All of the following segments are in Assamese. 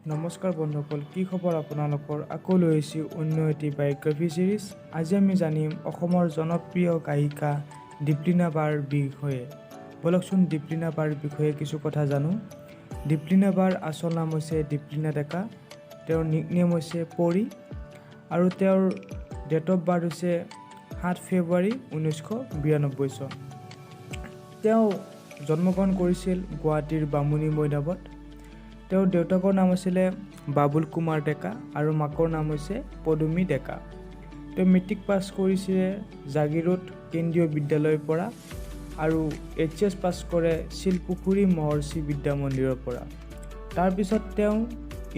নমস্কাৰ বন্ধুসকল, কি খবৰ আপোনালোকৰ? আকৌ লৈ আহিছোঁ অন্য এটি বায়োগ্ৰাফি চিৰিজ। আজি আমি জানিম অসমৰ জনপ্ৰিয় গায়িকা deeplina বাৰ বিষয়ে। বলকচোন deeplina বাৰ বিষয়ে কিছু কথা জানো। deeplina বাৰ আচল নাম হৈছে deeplina deka। তেওঁৰ নিকনেম হৈছে পৰি আৰু তেওঁৰ ডেট অফ বাৰ্থ হৈছে 7 ফেব্ৰুৱাৰী 1992 চন। তেওঁ জন্মগ্ৰহণ কৰিছিল গুৱাহাটীৰ বামুণী মৈদামত। তেওঁৰ দেউতাকৰ নাম আছিলে বাবুল কুমাৰ ডেকা আৰু মাকৰ নাম হৈছে পদুমী ডেকা। তেওঁ মেট্ৰিক পাছ কৰিছিলে জাগিৰোড কেন্দ্ৰীয় বিদ্যালয়ৰ পৰা আৰু HS পাছ কৰে শিলপুখুৰী মহৰ্ষি বিদ্যা মন্দিৰৰ পৰা। তাৰপিছত তেওঁ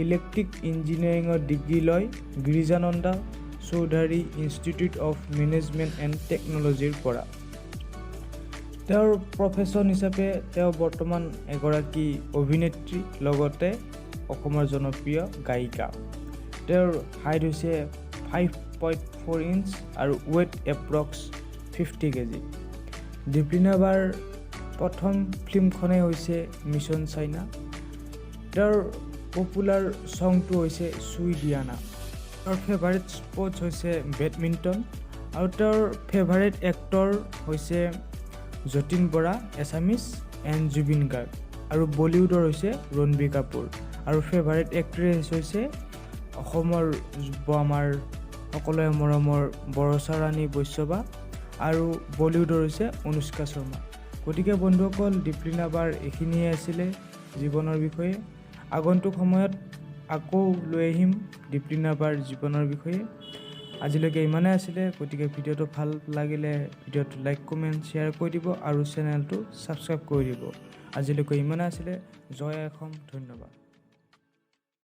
ইলেক্ট্ৰিক ইঞ্জিনিয়াৰিঙৰ ডিগ্ৰী লয় Girijananda Chowdhury institute of management and টেকন'লজিৰ পৰা। তেওঁৰ প্ৰফেশ্যন হিচাপে তেওঁ বৰ্তমান এগৰাকী অভিনেত্ৰী লগতে অসমৰ জনপ্ৰিয় গায়িকা। তেওঁৰ হাইট হৈছে 5.4 ইঞ্চ আৰু ৱেইট এপ্ৰক্স 50 কেজি। deeplina বাৰ প্ৰথম ফিল্মখনেই হৈছে মিছন চাইনা। তেওঁৰ পপুলাৰ ছংটো হৈছে চুই দিয়ানা। তেওঁৰ ফেভাৰিট স্পৰ্টছ হৈছে বেডমিণ্টন আৰু তেওঁৰ ফেভাৰিট এক্টৰ হৈছে যতীন বৰা এছামিছ এণ্ড জুবিন গাৰ্গ আৰু বলিউডৰ হৈছে ৰণবীৰ কাপুৰ আৰু ফেভাৰিট এক্ট্ৰেছ হৈছে অসমৰ আমাৰ সকলোৱে মৰমৰ বৰষা ৰাণী বৈশ্যবা আৰু বলিউডৰ হৈছে অনুষ্কা শৰ্মা। গতিকে বন্ধুসকল, deeplina বাৰ এইখিনিয়ে আছিলে জীৱনৰ বিষয়ে। আগন্তুক সময়ত আকৌ লৈ আহিম deeplina বাৰ জীৱনৰ বিষয়ে। আজিলৈকে ইমানেই আছিলে। গতিকে ভিডিঅ'টো ভাল লাগিলে ভিডিঅ'টো লাইক কমেণ্ট শ্বেয়াৰ কৰি দিব আৰু চেনেলটো ছাবস্ক্ৰাইব কৰি দিব। আজিলৈকে ইমানেই আছিলে। জয় অসম, ধন্যবাদ।